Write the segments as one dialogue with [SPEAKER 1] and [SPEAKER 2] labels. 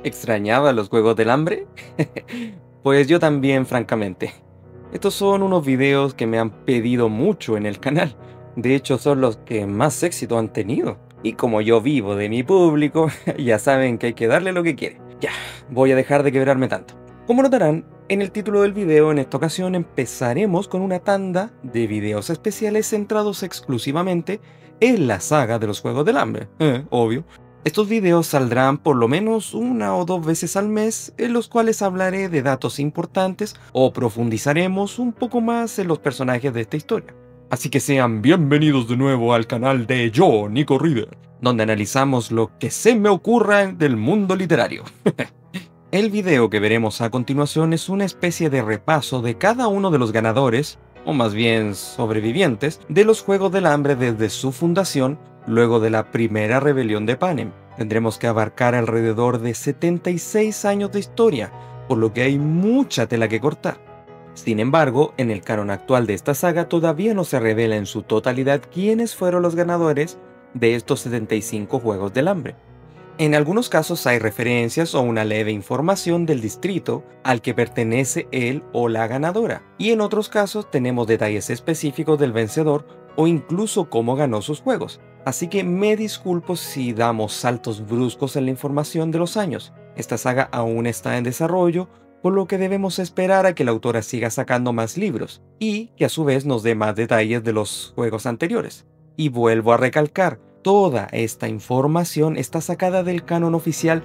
[SPEAKER 1] ¿Extrañaba los Juegos del Hambre? Pues yo también, francamente. Estos son unos videos que me han pedido mucho en el canal. De hecho, son los que más éxito han tenido. Y como yo vivo de mi público, ya saben que hay que darle lo que quiere. Ya, voy a dejar de quebrarme tanto. Como notarán, en el título del video en esta ocasión empezaremos con una tanda de videos especiales centrados exclusivamente en la saga de los Juegos del Hambre. Obvio. Estos videos saldrán por lo menos una o dos veces al mes, en los cuales hablaré de datos importantes o profundizaremos un poco más en los personajes de esta historia. Así que sean bienvenidos de nuevo al canal de yo, Nico Reader, donde analizamos lo que se me ocurra del mundo literario. El video que veremos a continuación es una especie de repaso de cada uno de los ganadores, o más bien sobrevivientes, de los Juegos del Hambre desde su fundación, luego de la primera rebelión de Panem. Tendremos que abarcar alrededor de 76 años de historia, por lo que hay mucha tela que cortar. Sin embargo, en el canon actual de esta saga todavía no se revela en su totalidad quiénes fueron los ganadores de estos 75 Juegos del Hambre. En algunos casos hay referencias o una leve información del distrito al que pertenece él o la ganadora, y en otros casos tenemos detalles específicos del vencedor o incluso cómo ganó sus juegos. Así que me disculpo si damos saltos bruscos en la información de los años. Esta saga aún está en desarrollo, por lo que debemos esperar a que la autora siga sacando más libros, y que a su vez nos dé más detalles de los juegos anteriores. Y vuelvo a recalcar, toda esta información está sacada del canon oficial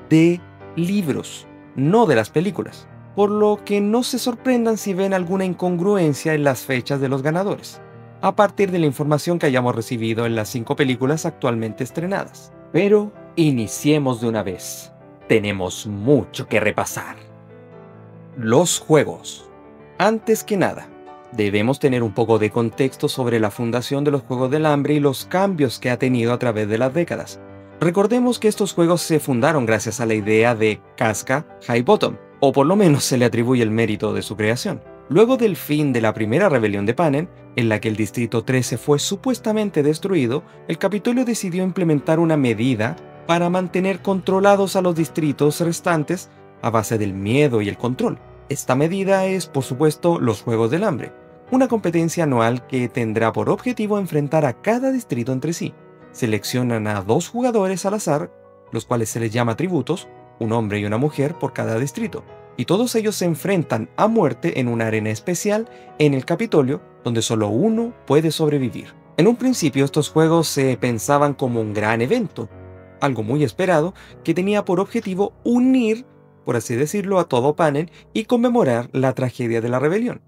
[SPEAKER 1] de libros, no de las películas, por lo que no se sorprendan si ven alguna incongruencia en las fechas de los ganadores, a partir de la información que hayamos recibido en las 5 películas actualmente estrenadas. Pero iniciemos de una vez. Tenemos mucho que repasar. Los juegos. Antes que nada, debemos tener un poco de contexto sobre la fundación de los Juegos del Hambre y los cambios que ha tenido a través de las décadas. Recordemos que estos juegos se fundaron gracias a la idea de Casca Highbottom, o por lo menos se le atribuye el mérito de su creación. Luego del fin de la primera rebelión de Panem, en la que el Distrito 13 fue supuestamente destruido, el Capitolio decidió implementar una medida para mantener controlados a los distritos restantes a base del miedo y el control. Esta medida es, por supuesto, los Juegos del Hambre, una competencia anual que tendrá por objetivo enfrentar a cada distrito entre sí. Seleccionan a 2 jugadores al azar, los cuales se les llama tributos, un hombre y una mujer por cada distrito, y todos ellos se enfrentan a muerte en una arena especial en el Capitolio, donde solo uno puede sobrevivir. En un principio estos juegos se pensaban como un gran evento, algo muy esperado que tenía por objetivo unir, por así decirlo, a todo Panem y conmemorar la tragedia de la rebelión.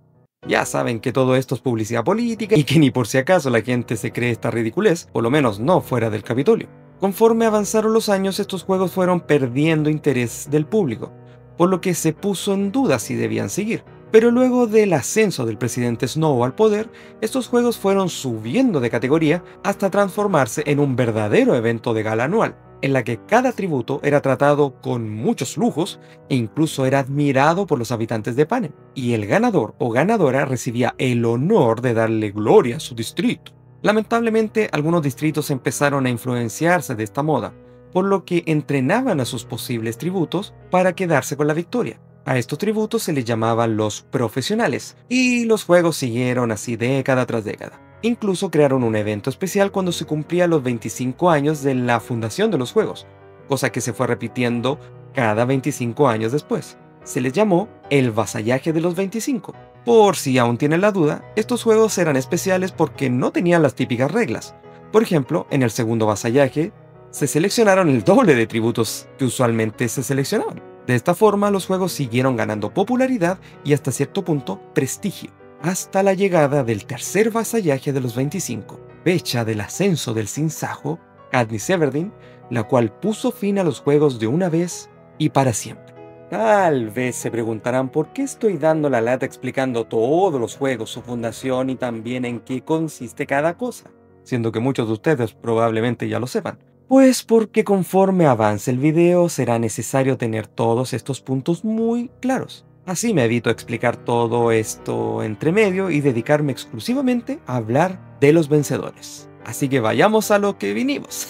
[SPEAKER 1] Ya saben que todo esto es publicidad política y que ni por si acaso la gente se cree esta ridiculez, por lo menos no fuera del Capitolio. Conforme avanzaron los años, estos juegos fueron perdiendo interés del público, por lo que se puso en duda si debían seguir. Pero luego del ascenso del presidente Snow al poder, estos juegos fueron subiendo de categoría hasta transformarse en un verdadero evento de gala anual, en la que cada tributo era tratado con muchos lujos e incluso era admirado por los habitantes de Panem, y el ganador o ganadora recibía el honor de darle gloria a su distrito. Lamentablemente, algunos distritos empezaron a influenciarse de esta moda, por lo que entrenaban a sus posibles tributos para quedarse con la victoria. A estos tributos se les llamaban los profesionales, y los juegos siguieron así década tras década. Incluso crearon un evento especial cuando se cumplían los 25 años de la fundación de los juegos, cosa que se fue repitiendo cada 25 años después. Se les llamó el vasallaje de los 25. Por si aún tienen la duda, estos juegos eran especiales porque no tenían las típicas reglas. Por ejemplo, en el segundo vasallaje, se seleccionaron el doble de tributos que usualmente se seleccionaban. De esta forma, los juegos siguieron ganando popularidad y hasta cierto punto prestigio, hasta la llegada del tercer vasallaje de los 25, fecha del ascenso del sinsajo, Katniss Everdeen, la cual puso fin a los juegos de una vez y para siempre. Tal vez se preguntarán por qué estoy dando la lata explicando todos los juegos, su fundación y también en qué consiste cada cosa, siendo que muchos de ustedes probablemente ya lo sepan. Pues porque conforme avance el video será necesario tener todos estos puntos muy claros. Así me evito explicar todo esto entre medio y dedicarme exclusivamente a hablar de los vencedores. Así que vayamos a lo que vinimos.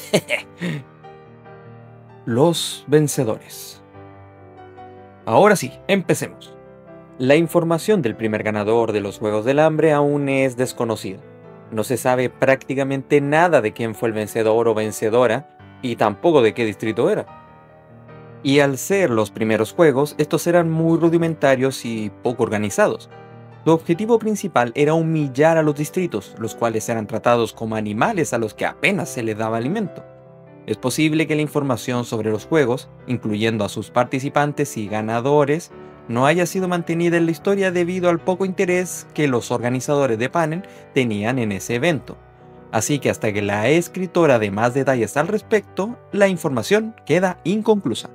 [SPEAKER 1] Los vencedores. Ahora sí, empecemos. La información del primer ganador de los Juegos del Hambre aún es desconocida. No se sabe prácticamente nada de quién fue el vencedor o vencedora, y tampoco de qué distrito era. Y al ser los primeros juegos, estos eran muy rudimentarios y poco organizados. Su objetivo principal era humillar a los distritos, los cuales eran tratados como animales a los que apenas se les daba alimento. Es posible que la información sobre los juegos, incluyendo a sus participantes y ganadores, no haya sido mantenida en la historia debido al poco interés que los organizadores de Panem tenían en ese evento. Así que hasta que la escritora dé más detalles al respecto, la información queda inconclusa.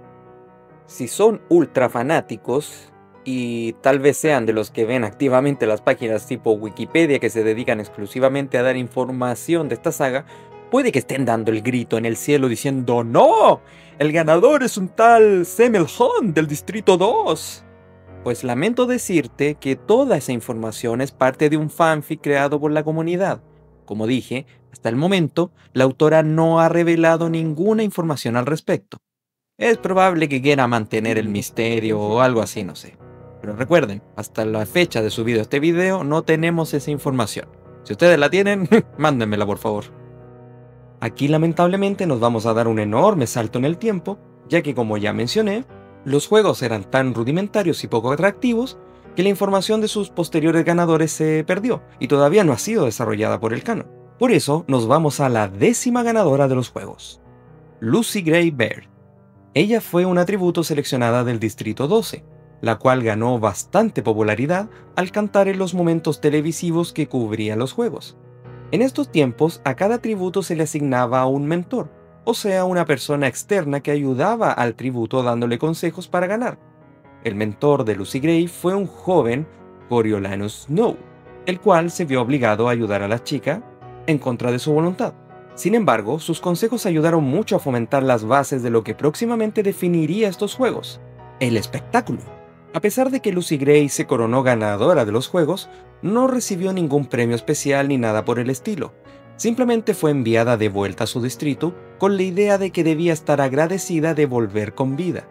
[SPEAKER 1] Si son ultra fanáticos, y tal vez sean de los que ven activamente las páginas tipo Wikipedia que se dedican exclusivamente a dar información de esta saga, puede que estén dando el grito en el cielo diciendo ¡No! ¡El ganador es un tal Semel Hunt del Distrito 2! Pues lamento decirte que toda esa información es parte de un fanfic creado por la comunidad. Como dije, hasta el momento, la autora no ha revelado ninguna información al respecto. Es probable que quiera mantener el misterio o algo así, no sé. Pero recuerden, hasta la fecha de subido este video no tenemos esa información. Si ustedes la tienen, mándenmela por favor. Aquí lamentablemente nos vamos a dar un enorme salto en el tiempo, ya que como ya mencioné, los juegos eran tan rudimentarios y poco atractivos que la información de sus posteriores ganadores se perdió y todavía no ha sido desarrollada por el canon. Por eso nos vamos a la 10ª ganadora de los juegos, Lucy Gray Baird. Ella fue una tributo seleccionada del Distrito 12, la cual ganó bastante popularidad al cantar en los momentos televisivos que cubrían los juegos. En estos tiempos, a cada tributo se le asignaba un mentor, o sea, una persona externa que ayudaba al tributo dándole consejos para ganar. El mentor de Lucy Gray fue un joven Coriolanus Snow, el cual se vio obligado a ayudar a la chica en contra de su voluntad. Sin embargo, sus consejos ayudaron mucho a fomentar las bases de lo que próximamente definiría estos juegos, el espectáculo. A pesar de que Lucy Gray se coronó ganadora de los juegos, no recibió ningún premio especial ni nada por el estilo. Simplemente fue enviada de vuelta a su distrito con la idea de que debía estar agradecida de volver con vida.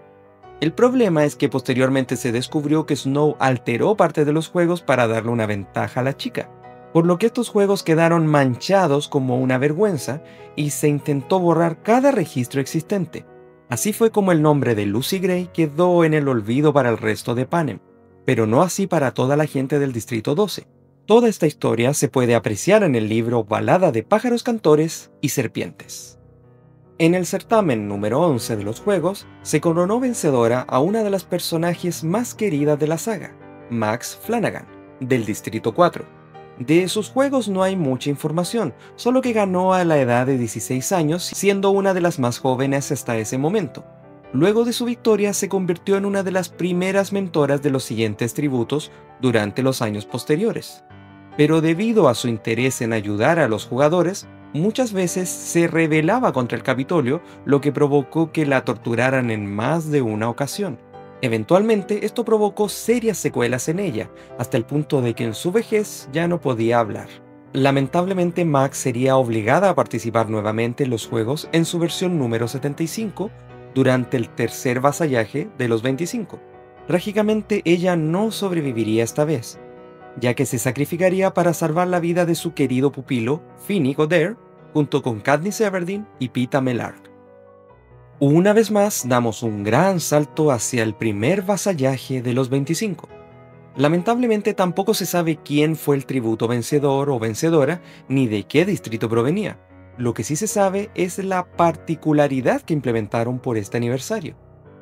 [SPEAKER 1] El problema es que posteriormente se descubrió que Snow alteró parte de los juegos para darle una ventaja a la chica, por lo que estos juegos quedaron manchados como una vergüenza y se intentó borrar cada registro existente. Así fue como el nombre de Lucy Gray quedó en el olvido para el resto de Panem, pero no así para toda la gente del Distrito 12. Toda esta historia se puede apreciar en el libro Balada de pájaros cantores y serpientes. En el certamen número 11 de los juegos, se coronó vencedora a una de las personajes más queridas de la saga, Max Flanagan, del Distrito 4. De sus juegos no hay mucha información, solo que ganó a la edad de 16 años, siendo una de las más jóvenes hasta ese momento. Luego de su victoria se convirtió en una de las primeras mentoras de los siguientes tributos durante los años posteriores. Pero debido a su interés en ayudar a los jugadores, muchas veces se rebelaba contra el Capitolio, lo que provocó que la torturaran en más de una ocasión. Eventualmente, esto provocó serias secuelas en ella, hasta el punto de que en su vejez ya no podía hablar. Lamentablemente, Max sería obligada a participar nuevamente en los juegos en su versión número 75 durante el tercer vasallaje de los 25. Trágicamente, ella no sobreviviría esta vez, ya que se sacrificaría para salvar la vida de su querido pupilo, Finny Goddard, junto con Katniss Everdeen y Peeta Mellark. Una vez más, damos un gran salto hacia el primer vasallaje de los 25. Lamentablemente tampoco se sabe quién fue el tributo vencedor o vencedora, ni de qué distrito provenía. Lo que sí se sabe es la particularidad que implementaron por este aniversario.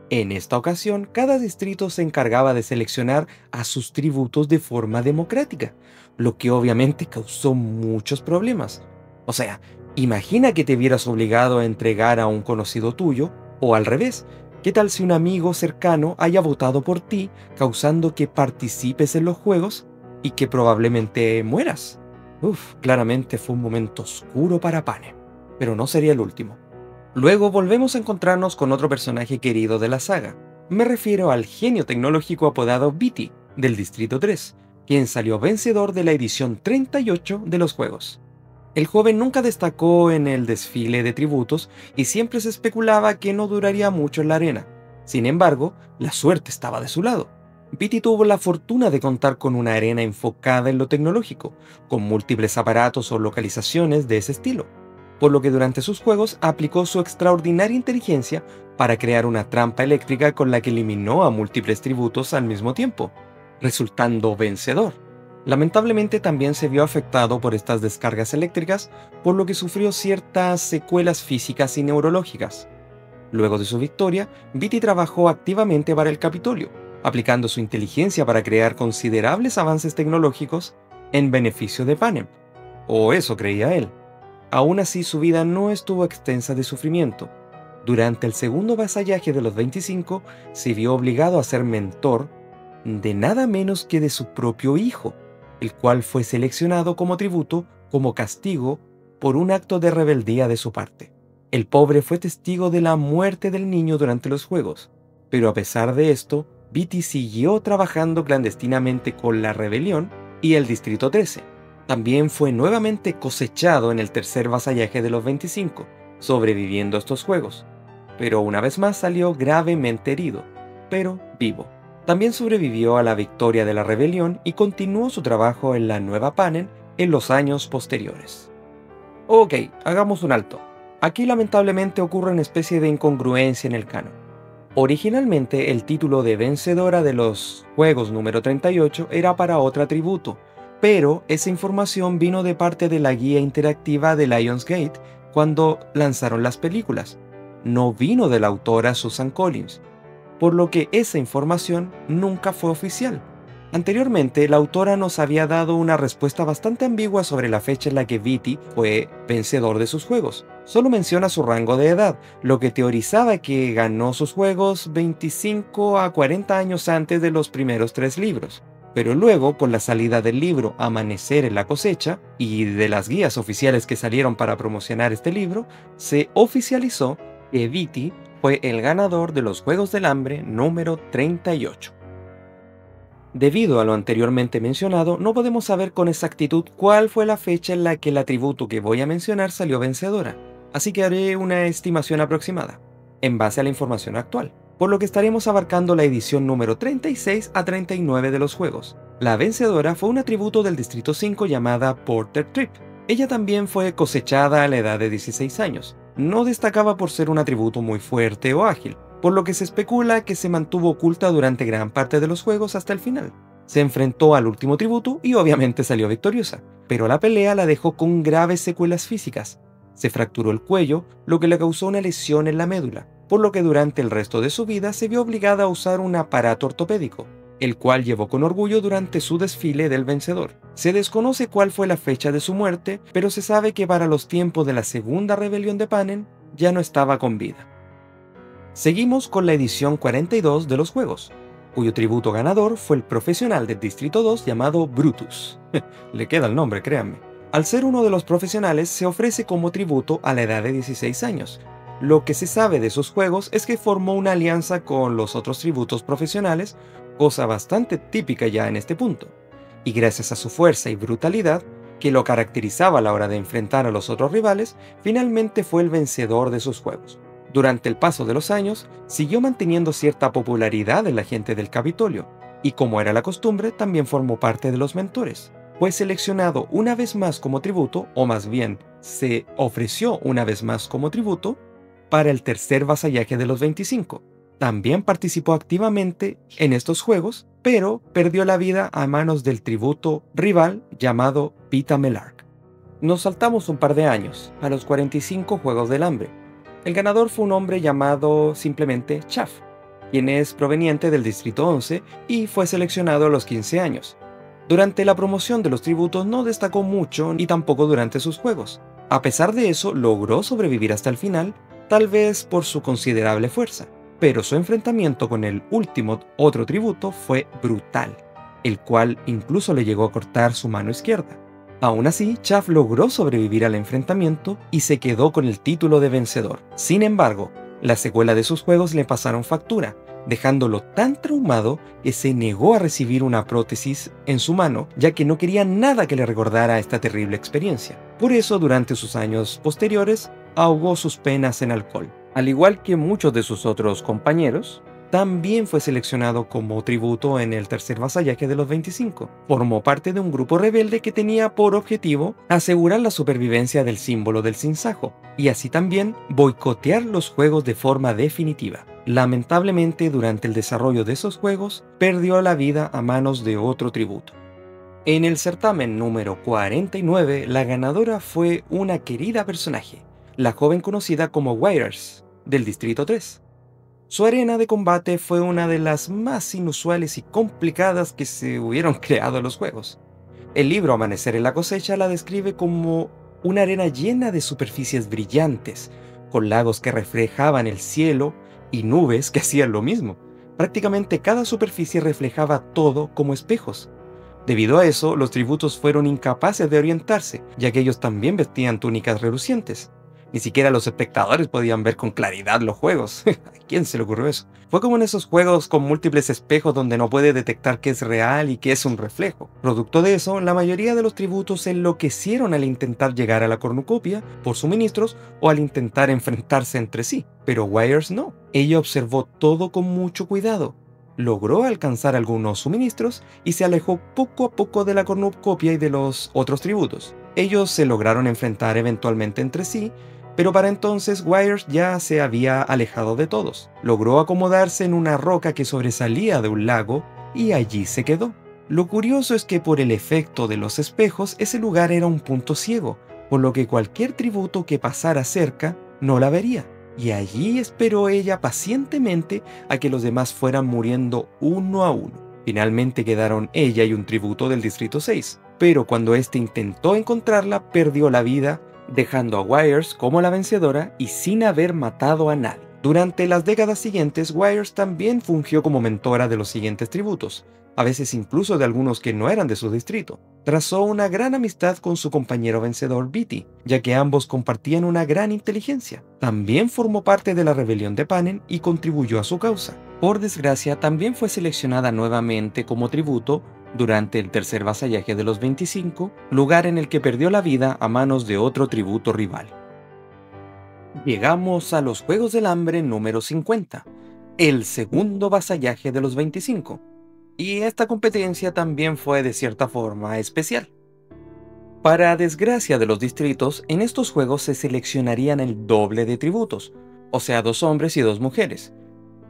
[SPEAKER 1] En esta ocasión, cada distrito se encargaba de seleccionar a sus tributos de forma democrática, lo que obviamente causó muchos problemas. O sea, imagina que te vieras obligado a entregar a un conocido tuyo, o al revés. ¿Qué tal si un amigo cercano haya votado por ti, causando que participes en los juegos y que probablemente mueras? Claramente fue un momento oscuro para Panem, pero no sería el último. Luego volvemos a encontrarnos con otro personaje querido de la saga. Me refiero al genio tecnológico apodado Beatty, del Distrito 3, quien salió vencedor de la edición 38 de los juegos. El joven nunca destacó en el desfile de tributos y siempre se especulaba que no duraría mucho en la arena. Sin embargo, la suerte estaba de su lado. Viti tuvo la fortuna de contar con una arena enfocada en lo tecnológico, con múltiples aparatos o localizaciones de ese estilo, por lo que durante sus juegos aplicó su extraordinaria inteligencia para crear una trampa eléctrica con la que eliminó a múltiples tributos al mismo tiempo, resultando vencedor. Lamentablemente también se vio afectado por estas descargas eléctricas, por lo que sufrió ciertas secuelas físicas y neurológicas. Luego de su victoria, Viti trabajó activamente para el Capitolio, aplicando su inteligencia para crear considerables avances tecnológicos en beneficio de Panem, o eso creía él. Aún así, su vida no estuvo extensa de sufrimiento. Durante el segundo vasallaje de los 25, se vio obligado a ser mentor de nada menos que de su propio hijo, el cual fue seleccionado como tributo como castigo por un acto de rebeldía de su parte. El pobre fue testigo de la muerte del niño durante los juegos, pero a pesar de esto, Viti siguió trabajando clandestinamente con la rebelión y el Distrito 13. También fue nuevamente cosechado en el tercer vasallaje de los 25, sobreviviendo a estos juegos, pero una vez más salió gravemente herido, pero vivo. También sobrevivió a la victoria de la rebelión y continuó su trabajo en la nueva Panem en los años posteriores. Ok, hagamos un alto. Aquí lamentablemente ocurre una especie de incongruencia en el canon. Originalmente el título de vencedora de los juegos número 38 era para otra tributo, pero esa información vino de parte de la guía interactiva de Lionsgate cuando lanzaron las películas. No vino de la autora Susan Collins, por lo que esa información nunca fue oficial. Anteriormente, la autora nos había dado una respuesta bastante ambigua sobre la fecha en la que Viti fue vencedor de sus juegos. Solo menciona su rango de edad, lo que teorizaba que ganó sus juegos 25 a 40 años antes de los primeros 3 libros. Pero luego, con la salida del libro Amanecer en la cosecha y de las guías oficiales que salieron para promocionar este libro, se oficializó que Viti fue el ganador de los Juegos del Hambre número 38. Debido a lo anteriormente mencionado, no podemos saber con exactitud cuál fue la fecha en la que la tributo que voy a mencionar salió vencedora, así que haré una estimación aproximada, en base a la información actual, por lo que estaremos abarcando la edición número 36 a 39 de los juegos. La vencedora fue una tributo del Distrito 5 llamada Porter Trip. Ella también fue cosechada a la edad de 16 años. No destacaba por ser un atributo muy fuerte o ágil, por lo que se especula que se mantuvo oculta durante gran parte de los juegos hasta el final. Se enfrentó al último tributo y obviamente salió victoriosa, pero la pelea la dejó con graves secuelas físicas. Se fracturó el cuello, lo que le causó una lesión en la médula, por lo que durante el resto de su vida se vio obligada a usar un aparato ortopédico, el cual llevó con orgullo durante su desfile del vencedor. Se desconoce cuál fue la fecha de su muerte, pero se sabe que para los tiempos de la segunda rebelión de Panem ya no estaba con vida. Seguimos con la edición 42 de los juegos, cuyo tributo ganador fue el profesional del Distrito 2 llamado Brutus. Le queda el nombre, créanme. Al ser uno de los profesionales, se ofrece como tributo a la edad de 16 años. Lo que se sabe de sus juegos es que formó una alianza con los otros tributos profesionales, cosa bastante típica ya en este punto, y gracias a su fuerza y brutalidad, que lo caracterizaba a la hora de enfrentar a los otros rivales, finalmente fue el vencedor de sus juegos. Durante el paso de los años, siguió manteniendo cierta popularidad en la gente del Capitolio, y como era la costumbre, también formó parte de los mentores. Fue seleccionado una vez más como tributo, o más bien, se ofreció una vez más como tributo, para el tercer vasallaje de los 25. También participó activamente en estos juegos, pero perdió la vida a manos del tributo rival llamado Pita Melark. Nos saltamos un par de años, a los 45 Juegos del Hambre. El ganador fue un hombre llamado simplemente Chaff, quien es proveniente del Distrito 11 y fue seleccionado a los 15 años. Durante la promoción de los tributos no destacó mucho ni tampoco durante sus juegos. A pesar de eso, logró sobrevivir hasta el final, tal vez por su considerable fuerza. Pero su enfrentamiento con el último otro tributo fue brutal, el cual incluso le llegó a cortar su mano izquierda. Aún así, Chaff logró sobrevivir al enfrentamiento y se quedó con el título de vencedor. Sin embargo, la secuela de sus juegos le pasaron factura, dejándolo tan traumado que se negó a recibir una prótesis en su mano, ya que no quería nada que le recordara esta terrible experiencia. Por eso, durante sus años posteriores, ahogó sus penas en alcohol. Al igual que muchos de sus otros compañeros, también fue seleccionado como tributo en el tercer vasallaje de los 25. Formó parte de un grupo rebelde que tenía por objetivo asegurar la supervivencia del símbolo del sinsajo, y así también boicotear los juegos de forma definitiva. Lamentablemente, durante el desarrollo de esos juegos, perdió la vida a manos de otro tributo. En el certamen número 49, la ganadora fue una querida personaje, la joven conocida como Wires, del Distrito 3. Su arena de combate fue una de las más inusuales y complicadas que se hubieron creado en los juegos. El libro Amanecer en la cosecha la describe como una arena llena de superficies brillantes, con lagos que reflejaban el cielo y nubes que hacían lo mismo. Prácticamente cada superficie reflejaba todo como espejos. Debido a eso, los tributos fueron incapaces de orientarse, ya que ellos también vestían túnicas relucientes. Ni siquiera los espectadores podían ver con claridad los juegos. ¿A quién se le ocurrió eso? Fue como en esos juegos con múltiples espejos donde no puede detectar qué es real y qué es un reflejo. Producto de eso, la mayoría de los tributos enloquecieron al intentar llegar a la cornucopia por suministros o al intentar enfrentarse entre sí. Pero Wires no. Ella observó todo con mucho cuidado. Logró alcanzar algunos suministros y se alejó poco a poco de la cornucopia y de los otros tributos. Ellos se lograron enfrentar eventualmente entre sí, pero para entonces Wires ya se había alejado de todos. Logró acomodarse en una roca que sobresalía de un lago y allí se quedó. Lo curioso es que por el efecto de los espejos ese lugar era un punto ciego, por lo que cualquier tributo que pasara cerca no la vería. Y allí esperó ella pacientemente a que los demás fueran muriendo uno a uno. Finalmente quedaron ella y un tributo del Distrito 6, pero cuando éste intentó encontrarla, perdió la vida, dejando a Wires como la vencedora y sin haber matado a nadie. Durante las décadas siguientes, Wires también fungió como mentora de los siguientes tributos, a veces incluso de algunos que no eran de su distrito. Trazó una gran amistad con su compañero vencedor Beatty, ya que ambos compartían una gran inteligencia. También formó parte de la rebelión de Panem y contribuyó a su causa. Por desgracia, también fue seleccionada nuevamente como tributo durante el tercer vasallaje de los 25, lugar en el que perdió la vida a manos de otro tributo rival. Llegamos a los Juegos del Hambre número 50, el segundo vasallaje de los 25. Y esta competencia también fue de cierta forma especial. Para desgracia de los distritos, en estos juegos se seleccionarían el doble de tributos, o sea, 2 hombres y 2 mujeres.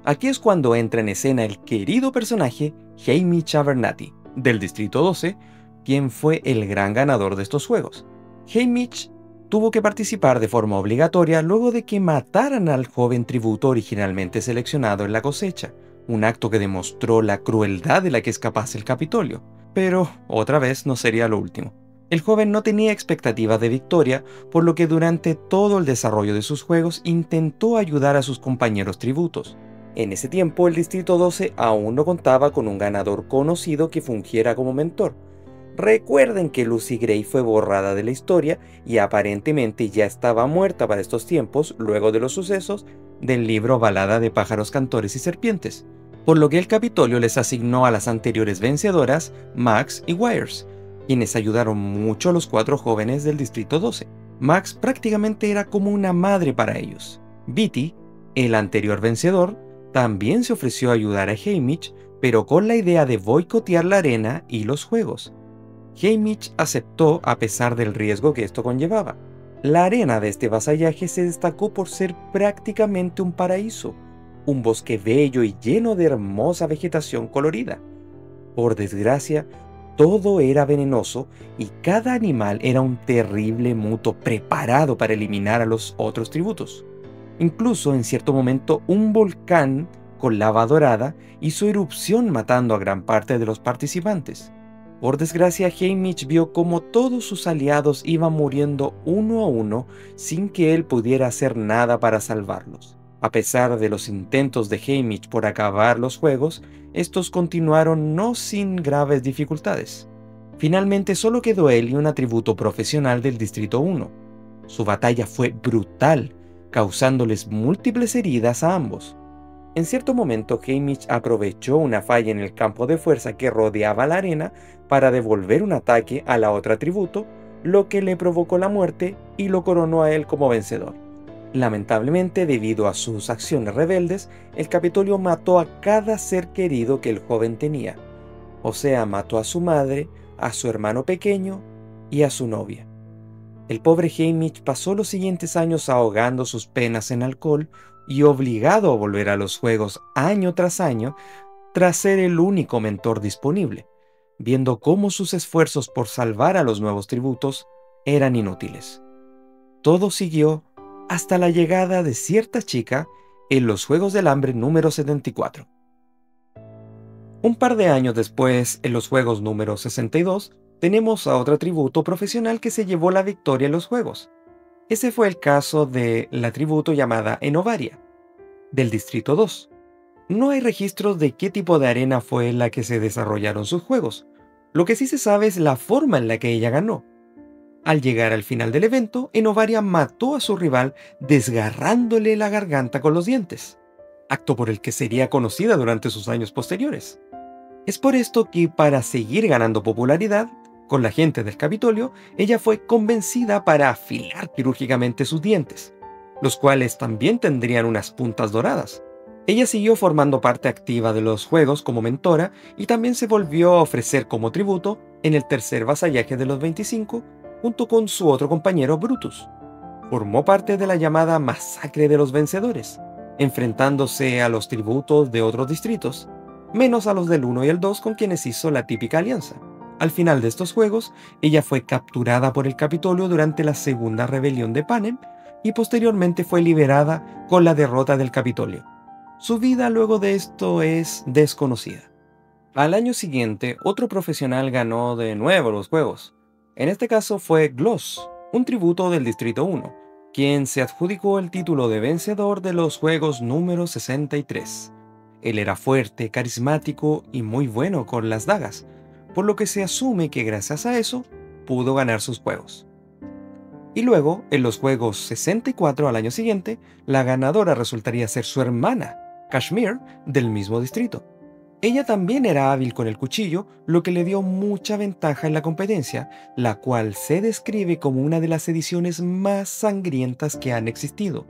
[SPEAKER 1] Aquí es cuando entra en escena el querido personaje Haymitch Abernathy, del Distrito 12, quien fue el gran ganador de estos juegos. Haymitch tuvo que participar de forma obligatoria luego de que mataran al joven tributo originalmente seleccionado en la cosecha, un acto que demostró la crueldad de la que es capaz el Capitolio. Pero, otra vez, no sería lo último. El joven no tenía expectativas de victoria, por lo que durante todo el desarrollo de sus juegos intentó ayudar a sus compañeros tributos. En ese tiempo, el Distrito 12 aún no contaba con un ganador conocido que fungiera como mentor. Recuerden que Lucy Gray fue borrada de la historia y aparentemente ya estaba muerta para estos tiempos luego de los sucesos del libro Balada de pájaros, cantores y serpientes, por lo que el Capitolio les asignó a las anteriores vencedoras, Max y Wires, quienes ayudaron mucho a los 4 jóvenes del Distrito 12. Max prácticamente era como una madre para ellos. Beatty, el anterior vencedor, también se ofreció a ayudar a Haymitch, pero con la idea de boicotear la arena y los juegos. Haymitch aceptó a pesar del riesgo que esto conllevaba. La arena de este vasallaje se destacó por ser prácticamente un paraíso, un bosque bello y lleno de hermosa vegetación colorida. Por desgracia, todo era venenoso y cada animal era un terrible muto preparado para eliminar a los otros tributos. Incluso en cierto momento un volcán con lava dorada hizo erupción matando a gran parte de los participantes. Por desgracia, Haymitch vio cómo todos sus aliados iban muriendo uno a uno sin que él pudiera hacer nada para salvarlos. A pesar de los intentos de Haymitch por acabar los juegos, estos continuaron no sin graves dificultades. Finalmente solo quedó él y un atributo profesional del Distrito 1. Su batalla fue brutal, causándoles múltiples heridas a ambos. En cierto momento, Haymitch aprovechó una falla en el campo de fuerza que rodeaba la arena para devolver un ataque a la otra tributo, lo que le provocó la muerte y lo coronó a él como vencedor. Lamentablemente, debido a sus acciones rebeldes, el Capitolio mató a cada ser querido que el joven tenía. O sea, mató a su madre, a su hermano pequeño y a su novia. El pobre Haymitch pasó los siguientes años ahogando sus penas en alcohol y obligado a volver a los juegos año tras año tras ser el único mentor disponible, viendo cómo sus esfuerzos por salvar a los nuevos tributos eran inútiles. Todo siguió hasta la llegada de cierta chica en los Juegos del Hambre número 74. Un par de años después, en los Juegos número 62, tenemos a otra tributo profesional que se llevó la victoria en los Juegos. Ese fue el caso de la tributo llamada Enovaria, del Distrito 2. No hay registros de qué tipo de arena fue en la que se desarrollaron sus juegos. Lo que sí se sabe es la forma en la que ella ganó. Al llegar al final del evento, Enovaria mató a su rival desgarrándole la garganta con los dientes, acto por el que sería conocida durante sus años posteriores. Es por esto que, para seguir ganando popularidad con la gente del Capitolio, ella fue convencida para afilar quirúrgicamente sus dientes, los cuales también tendrían unas puntas doradas. Ella siguió formando parte activa de los juegos como mentora y también se volvió a ofrecer como tributo en el tercer vasallaje de los 25 junto con su otro compañero Brutus. Formó parte de la llamada Masacre de los Vencedores, enfrentándose a los tributos de otros distritos, menos a los del 1 y el 2 con quienes hizo la típica alianza. Al final de estos juegos, ella fue capturada por el Capitolio durante la segunda rebelión de Panem y posteriormente fue liberada con la derrota del Capitolio. Su vida luego de esto es desconocida. Al año siguiente, otro profesional ganó de nuevo los juegos. En este caso fue Gloss, un tributo del Distrito 1, quien se adjudicó el título de vencedor de los juegos número 63. Él era fuerte, carismático y muy bueno con las dagas, por lo que se asume que gracias a eso pudo ganar sus juegos. Y luego, en los juegos 64 al año siguiente, la ganadora resultaría ser su hermana, Kashmir, del mismo distrito. Ella también era hábil con el cuchillo, lo que le dio mucha ventaja en la competencia, la cual se describe como una de las ediciones más sangrientas que han existido.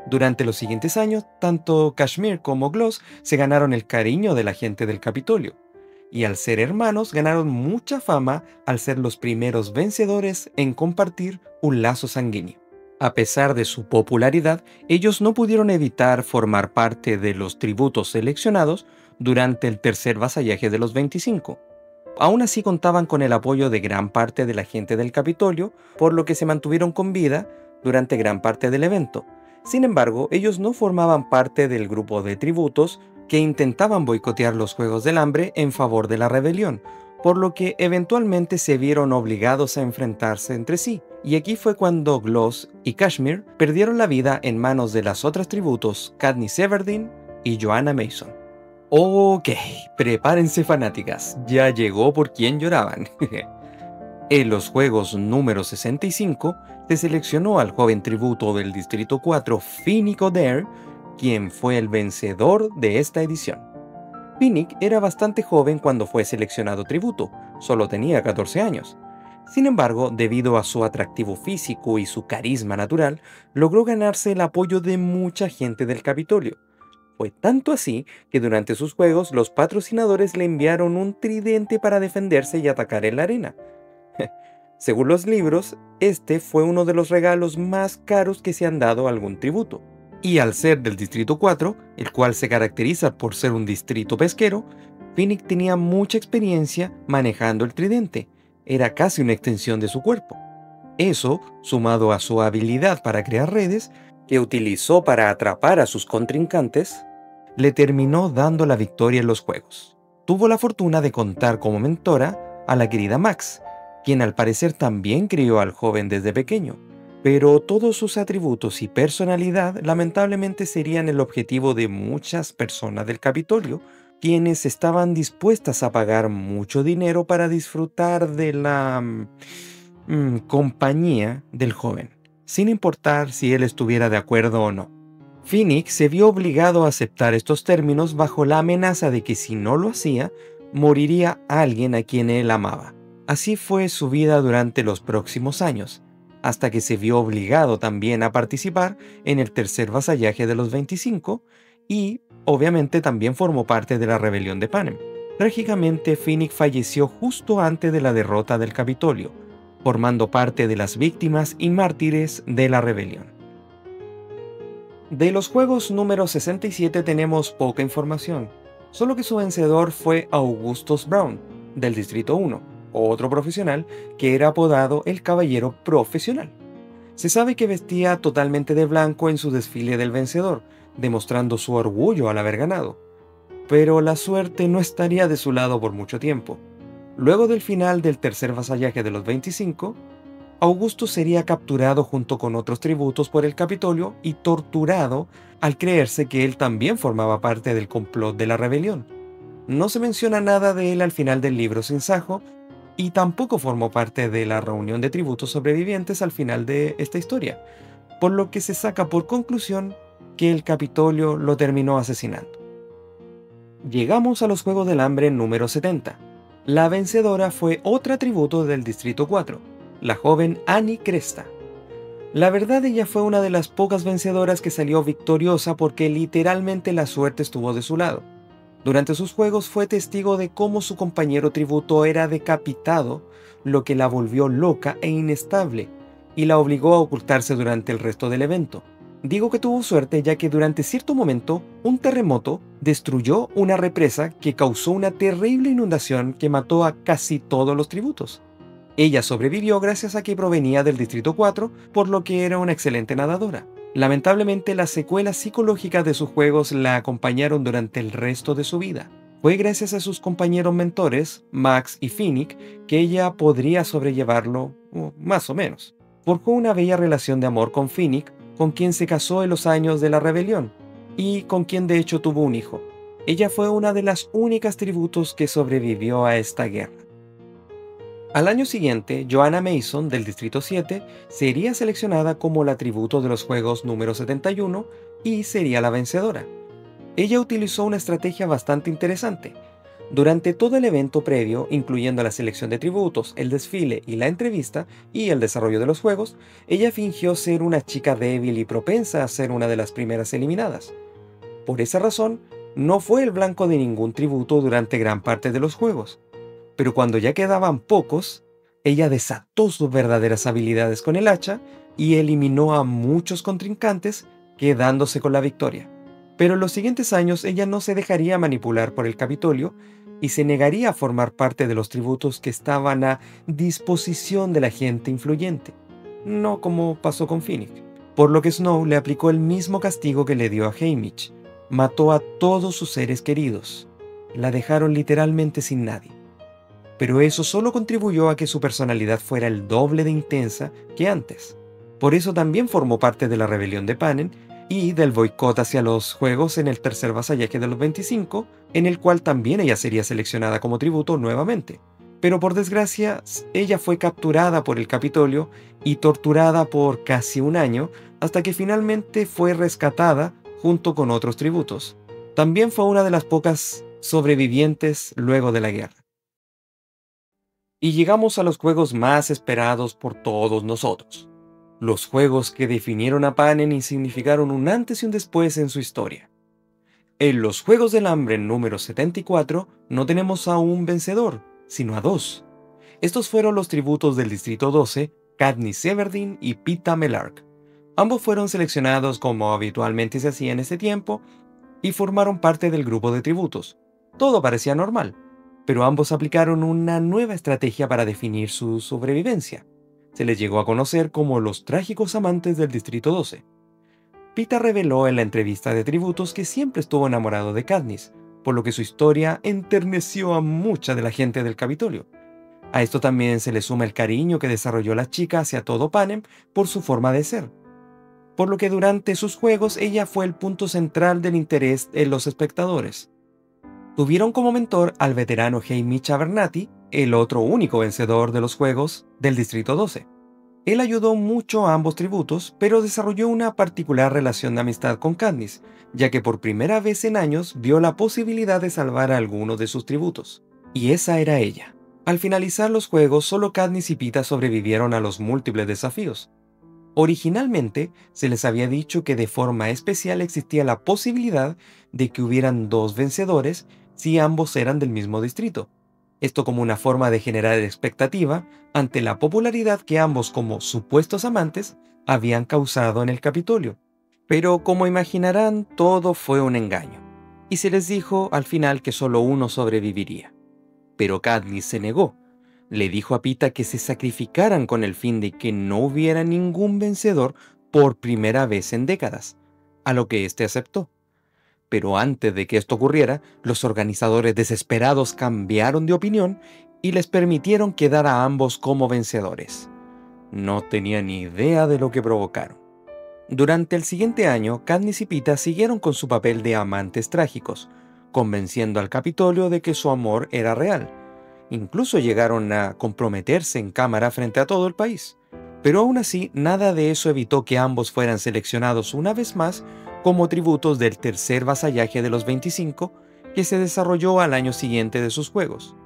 [SPEAKER 1] Durante los siguientes años, tanto Kashmir como Gloss se ganaron el cariño de la gente del Capitolio, y al ser hermanos ganaron mucha fama al ser los primeros vencedores en compartir un lazo sanguíneo. A pesar de su popularidad, ellos no pudieron evitar formar parte de los tributos seleccionados durante el tercer vasallaje de los 25. Aún así contaban con el apoyo de gran parte de la gente del Capitolio, por lo que se mantuvieron con vida durante gran parte del evento. Sin embargo, ellos no formaban parte del grupo de tributos que intentaban boicotear los Juegos del Hambre en favor de la rebelión, por lo que eventualmente se vieron obligados a enfrentarse entre sí, y aquí fue cuando Gloss y Kashmir perdieron la vida en manos de las otras tributos Katniss Everdeen y Joanna Mason. Ok, prepárense fanáticas, ya llegó por quien lloraban. En los juegos número 65 se seleccionó al joven tributo del Distrito 4 Finnick Odair, quien fue el vencedor de esta edición. Finnick era bastante joven cuando fue seleccionado tributo, solo tenía 14 años. Sin embargo, debido a su atractivo físico y su carisma natural, logró ganarse el apoyo de mucha gente del Capitolio. Fue tanto así que durante sus juegos los patrocinadores le enviaron un tridente para defenderse y atacar en la arena. Según los libros, este fue uno de los regalos más caros que se han dado a algún tributo. Y al ser del Distrito 4, el cual se caracteriza por ser un distrito pesquero, Finnick tenía mucha experiencia manejando el tridente. Era casi una extensión de su cuerpo. Eso, sumado a su habilidad para crear redes, que utilizó para atrapar a sus contrincantes, le terminó dando la victoria en los juegos. Tuvo la fortuna de contar como mentora a la querida Max, quien al parecer también crió al joven desde pequeño. Pero todos sus atributos y personalidad lamentablemente serían el objetivo de muchas personas del Capitolio, quienes estaban dispuestas a pagar mucho dinero para disfrutar de la compañía del joven, sin importar si él estuviera de acuerdo o no. Finnick se vio obligado a aceptar estos términos bajo la amenaza de que si no lo hacía, moriría alguien a quien él amaba. Así fue su vida durante los próximos años. hasta que se vio obligado también a participar en el tercer vasallaje de los 25 y, obviamente, también formó parte de la rebelión de Panem. Trágicamente, Finnick falleció justo antes de la derrota del Capitolio, formando parte de las víctimas y mártires de la rebelión. De los juegos número 67 tenemos poca información, solo que su vencedor fue Augustus Brown, del Distrito 1, otro profesional que era apodado el Caballero Profesional. Se sabe que vestía totalmente de blanco en su desfile del vencedor, demostrando su orgullo al haber ganado. Pero la suerte no estaría de su lado por mucho tiempo. Luego del final del tercer vasallaje de los 25, Augusto sería capturado junto con otros tributos por el Capitolio y torturado al creerse que él también formaba parte del complot de la rebelión. No se menciona nada de él al final del libro Sin Sajo, y tampoco formó parte de la reunión de tributos sobrevivientes al final de esta historia, por lo que se saca por conclusión que el Capitolio lo terminó asesinando. Llegamos a los Juegos del Hambre número 70. La vencedora fue otra tributo del Distrito 4, la joven Annie Cresta. La verdad, ella fue una de las pocas vencedoras que salió victoriosa porque literalmente la suerte estuvo de su lado. Durante sus juegos fue testigo de cómo su compañero tributo era decapitado, lo que la volvió loca e inestable, y la obligó a ocultarse durante el resto del evento. Digo que tuvo suerte ya que durante cierto momento un terremoto destruyó una represa que causó una terrible inundación que mató a casi todos los tributos. Ella sobrevivió gracias a que provenía del Distrito 4, por lo que era una excelente nadadora. Lamentablemente, las secuelas psicológicas de sus juegos la acompañaron durante el resto de su vida. Fue gracias a sus compañeros mentores, Max y Finnick, que ella podría sobrellevarlo, más o menos. Forjó una bella relación de amor con Finnick, con quien se casó en los años de la rebelión, y con quien de hecho tuvo un hijo. Ella fue una de las únicas tributos que sobrevivió a esta guerra. Al año siguiente, Joanna Mason, del Distrito 7, sería seleccionada como la tributo de los juegos número 71 y sería la vencedora. Ella utilizó una estrategia bastante interesante. Durante todo el evento previo, incluyendo la selección de tributos, el desfile y la entrevista, y el desarrollo de los juegos, ella fingió ser una chica débil y propensa a ser una de las primeras eliminadas. Por esa razón, no fue el blanco de ningún tributo durante gran parte de los juegos. Pero cuando ya quedaban pocos, ella desató sus verdaderas habilidades con el hacha y eliminó a muchos contrincantes, quedándose con la victoria. Pero en los siguientes años ella no se dejaría manipular por el Capitolio y se negaría a formar parte de los tributos que estaban a disposición de la gente influyente, no como pasó con Finnick. Por lo que Snow le aplicó el mismo castigo que le dio a Haymitch: mató a todos sus seres queridos, la dejaron literalmente sin nadie. Pero eso solo contribuyó a que su personalidad fuera el doble de intensa que antes. Por eso también formó parte de la rebelión de Panem y del boicot hacia los juegos en el tercer vasallaje de los 25, en el cual también ella sería seleccionada como tributo nuevamente. Pero por desgracia, ella fue capturada por el Capitolio y torturada por casi un año, hasta que finalmente fue rescatada junto con otros tributos. También fue una de las pocas sobrevivientes luego de la guerra. Y llegamos a los juegos más esperados por todos nosotros. Los juegos que definieron a Panem y significaron un antes y un después en su historia. En los Juegos del Hambre número 74 no tenemos a un vencedor, sino a dos. Estos fueron los tributos del Distrito 12, Katniss Everdeen y Peeta Mellark. Ambos fueron seleccionados como habitualmente se hacía en ese tiempo y formaron parte del grupo de tributos. Todo parecía normal, pero ambos aplicaron una nueva estrategia para definir su sobrevivencia. Se les llegó a conocer como los trágicos amantes del Distrito 12. Peeta reveló en la entrevista de tributos que siempre estuvo enamorado de Katniss, por lo que su historia enterneció a mucha de la gente del Capitolio. A esto también se le suma el cariño que desarrolló la chica hacia todo Panem por su forma de ser, por lo que durante sus juegos ella fue el punto central del interés de los espectadores. Tuvieron como mentor al veterano Haymitch Abernathy, el otro único vencedor de los juegos del Distrito 12. Él ayudó mucho a ambos tributos, pero desarrolló una particular relación de amistad con Katniss, ya que por primera vez en años vio la posibilidad de salvar a alguno de sus tributos. Y esa era ella. Al finalizar los juegos, solo Katniss y Peeta sobrevivieron a los múltiples desafíos. Originalmente, se les había dicho que de forma especial existía la posibilidad de que hubieran dos vencedores si ambos eran del mismo distrito. Esto como una forma de generar expectativa ante la popularidad que ambos como supuestos amantes habían causado en el Capitolio. Pero como imaginarán, todo fue un engaño, y se les dijo al final que solo uno sobreviviría. Pero Katniss se negó. Le dijo a Peeta que se sacrificaran con el fin de que no hubiera ningún vencedor por primera vez en décadas, a lo que éste aceptó. Pero antes de que esto ocurriera, los organizadores desesperados cambiaron de opinión y les permitieron quedar a ambos como vencedores. No tenía ni idea de lo que provocaron. Durante el siguiente año, Katniss y Peeta siguieron con su papel de amantes trágicos, convenciendo al Capitolio de que su amor era real. Incluso llegaron a comprometerse en cámara frente a todo el país. Pero aún así, nada de eso evitó que ambos fueran seleccionados una vez más como tributos del tercer vasallaje de los 25 que se desarrolló al año siguiente de sus juegos.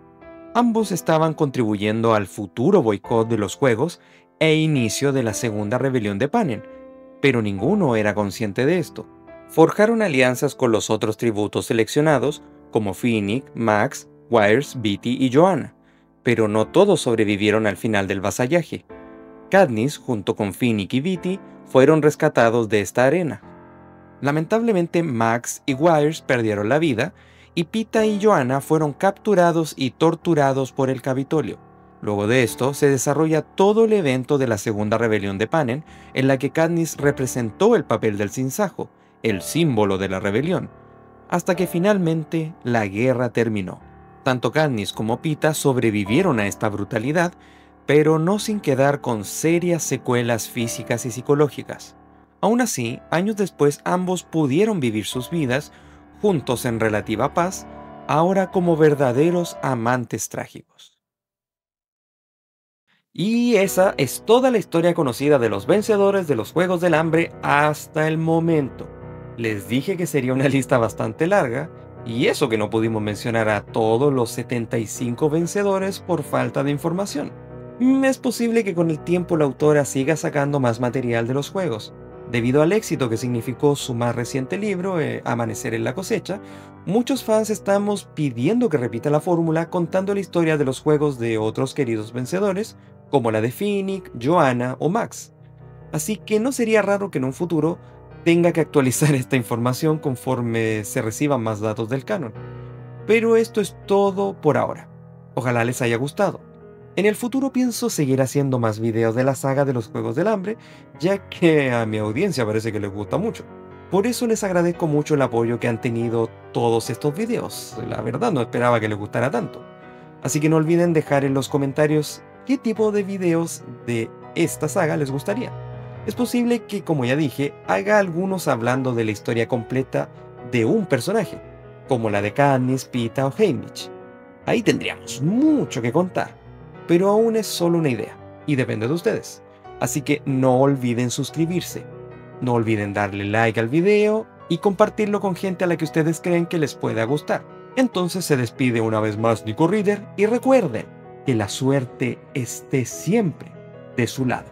[SPEAKER 1] Ambos estaban contribuyendo al futuro boicot de los juegos e inicio de la segunda rebelión de Panem, pero ninguno era consciente de esto. Forjaron alianzas con los otros tributos seleccionados, como Finnick, Max, Wyrs, Beetee y Johanna, pero no todos sobrevivieron al final del vasallaje. Katniss, junto con Finnick y Beetee, fueron rescatados de esta arena. Lamentablemente, Max y Wyrs perdieron la vida, y Peeta y Johanna fueron capturados y torturados por el Capitolio. Luego de esto, se desarrolla todo el evento de la Segunda Rebelión de Panem, en la que Katniss representó el papel del sinsajo, el símbolo de la rebelión, hasta que finalmente la guerra terminó. Tanto Katniss como Peeta sobrevivieron a esta brutalidad, pero no sin quedar con serias secuelas físicas y psicológicas. Aún así, años después ambos pudieron vivir sus vidas juntos en relativa paz, ahora como verdaderos amantes trágicos. Y esa es toda la historia conocida de los vencedores de los Juegos del Hambre hasta el momento. Les dije que sería una lista bastante larga, y eso que no pudimos mencionar a todos los 75 vencedores por falta de información. Es posible que con el tiempo la autora siga sacando más material de los juegos. Debido al éxito que significó su más reciente libro, Amanecer en la cosecha, muchos fans estamos pidiendo que repita la fórmula contando la historia de los juegos de otros queridos vencedores, como la de Finnick, Johanna o Max. Así que no sería raro que en un futuro tenga que actualizar esta información conforme se reciban más datos del canon. Pero esto es todo por ahora. Ojalá les haya gustado. En el futuro pienso seguir haciendo más videos de la saga de los Juegos del Hambre, ya que a mi audiencia parece que les gusta mucho. Por eso les agradezco mucho el apoyo que han tenido todos estos videos. La verdad no esperaba que les gustara tanto. Así que no olviden dejar en los comentarios qué tipo de videos de esta saga les gustaría. Es posible que, como ya dije, haga algunos hablando de la historia completa de un personaje, como la de Katniss, Peeta o Haymitch. Ahí tendríamos mucho que contar. Pero aún es solo una idea, y depende de ustedes. Así que no olviden suscribirse, no olviden darle like al video y compartirlo con gente a la que ustedes creen que les pueda gustar. Entonces se despide una vez más Nico Reader, y recuerden que la suerte esté siempre de su lado.